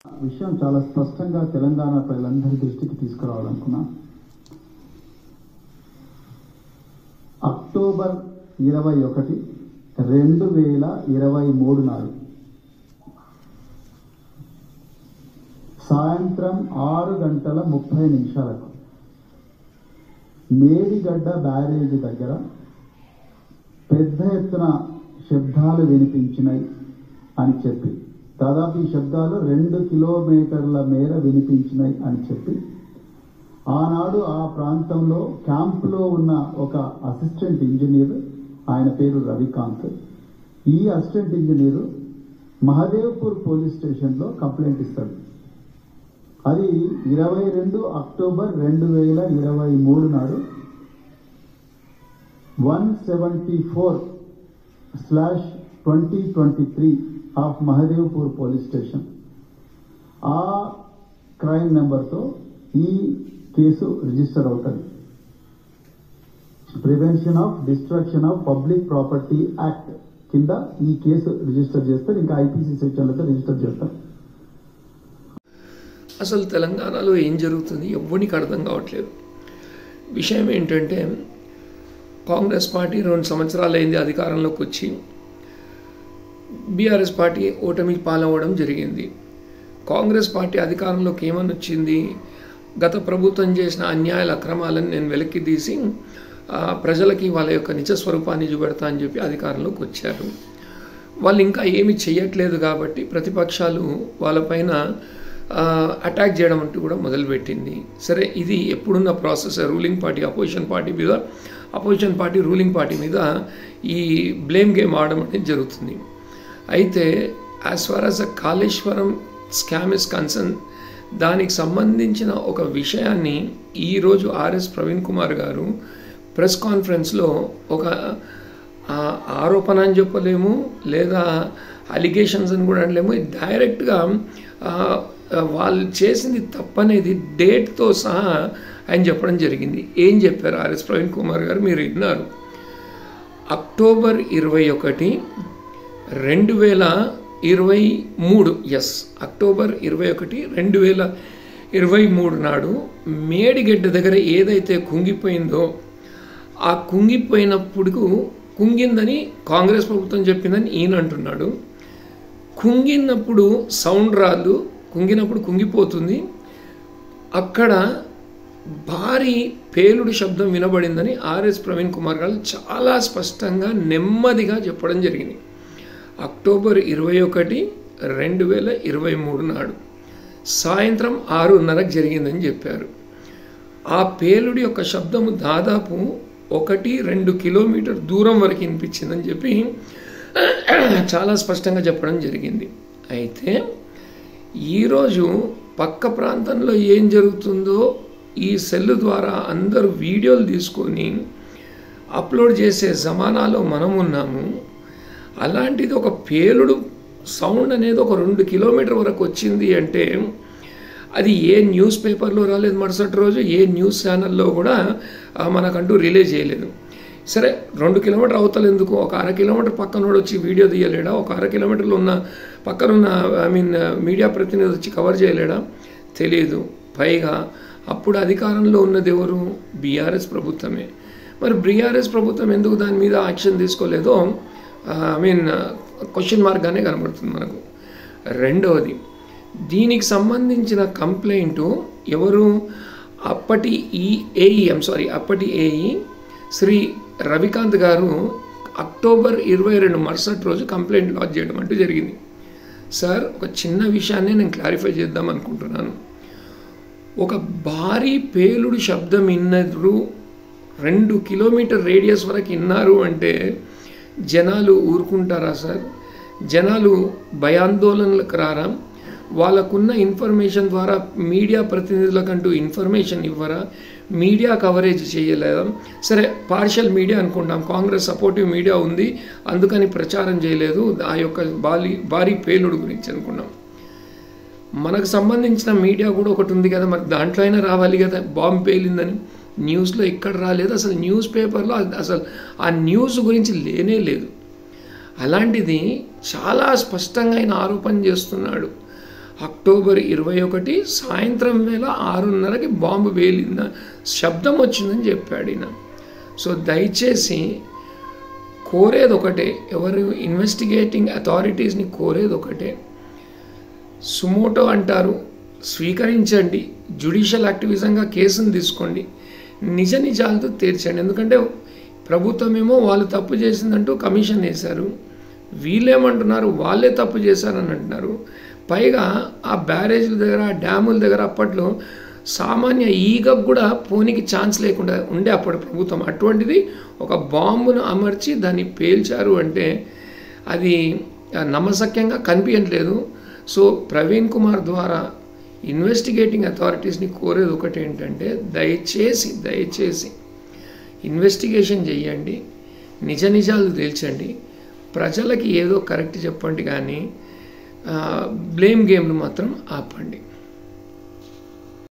విషయం చాలా స్పష్టంగా తెలంగాణ ప్రజలందరి దృష్టికి తీసుకురావాలనుకున్నా. అక్టోబర్ 21, 2023 నాడు సాయంత్రం 6:30 మేడిగడ్డ బ్యారేజ్ దగ్గర పెద్ద ఎత్తున శబ్దాలు వినిపించినాయి అని చెప్పి, దాదాపు ఈ శబ్దాలు 2 కిలోమీటర్ల మేర వినిపించినాయి అని చెప్పి, ఆనాడు ఆ ప్రాంతంలో క్యాంపులో ఉన్న ఒక అసిస్టెంట్ ఇంజనీర్, ఆయన పేరు రవికాంత్, ఈ అసిస్టెంట్ ఇంజనీరు మహదేవ్పూర్ పోలీస్ స్టేషన్లో కంప్లైంట్ ఇస్తాడు. అది 22 అక్టోబర్ 2023 నాడు 174/2023 ఆఫ్ మహదేవ్పూర్ పోలీస్ స్టేషన్. ఆ క్రైమ్ నెంబర్తో ఈ కేసు రిజిస్టర్ అవుతుంది. Prevention of destruction of public property act కింద ఈ కేసు రిజిస్టర్ చేస్తారు. ఇంకా ఐపీసీ సెక్షన్లతో రిజిస్టర్ చేస్తారు. అసలు తెలంగాణలో ఏం జరుగుతుంది ఎవ్వరికి అర్థం కావట్లేదు. విషయం ఏంటంటే, కాంగ్రెస్ పార్టీ 2 సంవత్సరాలు అయింది అధికారంలోకి వచ్చి, బీఆర్ఎస్ పార్టీ ఓటమి పాలవడం జరిగింది. కాంగ్రెస్ పార్టీ అధికారంలోకి ఏమని వచ్చింది, గత ప్రభుత్వం చేసిన అన్యాయాల అక్రమాలను నేను వెలికి తీసి ప్రజలకి వాళ్ళ యొక్క నిజ స్వరూపాన్ని చూపెడతా అని చెప్పి అధికారంలోకి వచ్చారు. వాళ్ళు ఇంకా ఏమి చేయట్లేదు కాబట్టి ప్రతిపక్షాలు వాళ్ళపైన అటాక్ చేయడం అంటూ కూడా మొదలుపెట్టింది. సరే, ఇది ఎప్పుడున్న process. Ruling party opposition party మీద, అపోజిషన్ పార్టీ రూలింగ్ పార్టీ మీద ఈ బ్లేమ్ గేమ్ ఆడడం అనేది జరుగుతుంది. అయితే as far as the Kaleshwaram scam is concern, దానికి సంబంధించిన ఒక విషయాన్ని ఈరోజు ఆర్ఎస్ ప్రవీణ్ కుమార్ గారు ప్రెస్ కాన్ఫరెన్స్లో ఒక ఆరోపణ అని చెప్పలేము, లేదా అలిగేషన్స్ అని కూడా అనలేము, డైరెక్ట్గా వాళ్ళు చేసింది తప్పనేది డేట్తో సహా ఆయన చెప్పడం జరిగింది. ఏం చెప్పారు ఆర్ఎస్ ప్రవీణ్ కుమార్ గారు మీరు విన్నారు. అక్టోబర్ 21, 2023, అక్టోబర్ 21, 2023 నాడు మేడిగడ్డ దగ్గర ఏదైతే కుంగిపోయిందో, ఆ కుంగిందని కాంగ్రెస్ ప్రభుత్వం చెప్పిందని ఈయన అంటున్నాడు. కుంగినప్పుడు సౌండ్ రాదు, కుంగినప్పుడు కుంగిపోతుంది, అక్కడ భారీ పేలుడు శబ్దం వినబడిందని ఆర్ఎస్ ప్రవీణ్ కుమార్ గారు చాలా స్పష్టంగా నెమ్మదిగా చెప్పడం జరిగింది. అక్టోబర్ 21, 2023 నాడు సాయంత్రం 6:30 జరిగిందని చెప్పారు. ఆ పేలుడు యొక్క శబ్దము దాదాపు 1-2 కిలోమీటర్ దూరం వరకు వినిపించిందని చెప్పి చాలా స్పష్టంగా చెప్పడం జరిగింది. అయితే ఈరోజు పక్క ప్రాంతంలో ఏం జరుగుతుందో ఈ సెల్ ద్వారా అందరూ వీడియోలు తీసుకొని అప్లోడ్ చేసే జమానాలో మనం ఉన్నాము. అలాంటిది ఒక పేలుడు సౌండ్ అనేది ఒక 2 కిలోమీటర్ వరకు వచ్చింది అంటే, అది ఏ న్యూస్ పేపర్లో రాలేదు, మరుసటి రోజు ఏ న్యూస్ ఛానల్లో కూడా మనకంటూ రిలే చేయలేదు. సరే, 2 కిలోమీటర్ అవతల ఎందుకు, ఒక 1/2 కిలోమీటర్ పక్కనోడు వచ్చి వీడియో తీయలేడా, ఒక 1/2 కిలోమీటర్లో ఉన్న పక్కనున్న మీడియా ప్రతినిధి వచ్చి కవర్ చేయలేడా, తెలియదు. పైగా అప్పుడు అధికారంలో ఉన్నది ఎవరు, బీఆర్ఎస్ ప్రభుత్వమే. మరి బీఆర్ఎస్ ప్రభుత్వం ఎందుకు దాని మీద యాక్షన్ తీసుకోలేదో క్వశ్చన్ మార్క్గానే కనబడుతుంది మనకు. రెండవది, దీనికి సంబంధించిన కంప్లైంటు ఎవరు, అప్పటి ఏఈ శ్రీ రవికాంత్ గారు అక్టోబర్ 22 మరుసటి రోజు కంప్లైంట్ లాడ్జ్ చేయడం అంటూ జరిగింది. సార్, ఒక చిన్న విషయాన్ని నేను క్లారిఫై చేద్దాం అనుకుంటున్నాను. ఒక భారీ పేలుడు శబ్దం విన్నారు, 2 కిలోమీటర్ రేడియస్ వరకు విన్నారు అంటే జనాలు ఊరుకుంటారా సార్? జనాలు భయాందోళనలకు రారా? వాళ్ళకున్న ఇన్ఫర్మేషన్ ద్వారా మీడియా ప్రతినిధులకంటూ ఇన్ఫర్మేషన్ ఇవ్వరా? మీడియా కవరేజ్ చేయలేదా? సరే, పార్షియల్ మీడియా అనుకుంటాం, కాంగ్రెస్ సపోర్టివ్ మీడియా ఉంది అందుకని ప్రచారం చేయలేదు ఆ యొక్క భారీ పేలుడు గురించి అనుకున్నాం. మనకు సంబంధించిన మీడియా కూడా ఒకటి ఉంది కదా, మరి దాంట్లో అయినా రావాలి కదా. బాంబు పేలిందని న్యూస్లో ఎక్కడ రాలేదు, అసలు న్యూస్ పేపర్లో అసలు ఆ న్యూస్ గురించి లేనే లేదు. అలాంటిది చాలా స్పష్టంగా ఆయన ఆరోపణ చేస్తున్నాడు. అక్టోబర్ 21 సాయంత్రం వేళ 6:30కి బాంబు పేలింద శబ్దం వచ్చిందని చెప్పాడు ఈయన. సో దయచేసి కోరేది ఒకటే, ఎవరు ఇన్వెస్టిగేటింగ్ అథారిటీస్ని కోరేది ఒకటే, సుమోటో అంటారు, స్వీకరించండి, జ్యుడిషియల్ యాక్టివిజంగా కేసును తీసుకోండి, నిజ నిజాలతో తీర్చండి. ఎందుకంటే ప్రభుత్వం ఏమో వాళ్ళు తప్పు చేసిందంటూ కమిషన్ వేశారు, వీళ్ళేమంటున్నారు వాళ్ళే తప్పు చేశారని అంటున్నారు. పైగా ఆ బ్యారేజ్ల దగ్గర, ఆ డ్యాముల దగ్గర అప్పట్లో సామాన్య ఈగకు కూడా పోనీకి ఛాన్స్ లేకుండా ఉండే అప్పటి ప్రభుత్వం. అటువంటిది ఒక బాంబును అమర్చి దాన్ని పేల్చారు అంటే అది నమ్మశక్యంగా కనిపించట్లేదు. సో ప్రవీణ్ కుమార్ ద్వారా ఇన్వెస్టిగేటింగ్ అథారిటీస్ని కోరేది ఒకటి ఏంటంటే, దయచేసి ఇన్వెస్టిగేషన్ చేయండి, నిజ నిజాలు తేల్చండి, ప్రజలకి ఏదో కరెక్ట్ చెప్పండి, కానీ బ్లేమ్ గేమ్ను మాత్రం ఆపండి.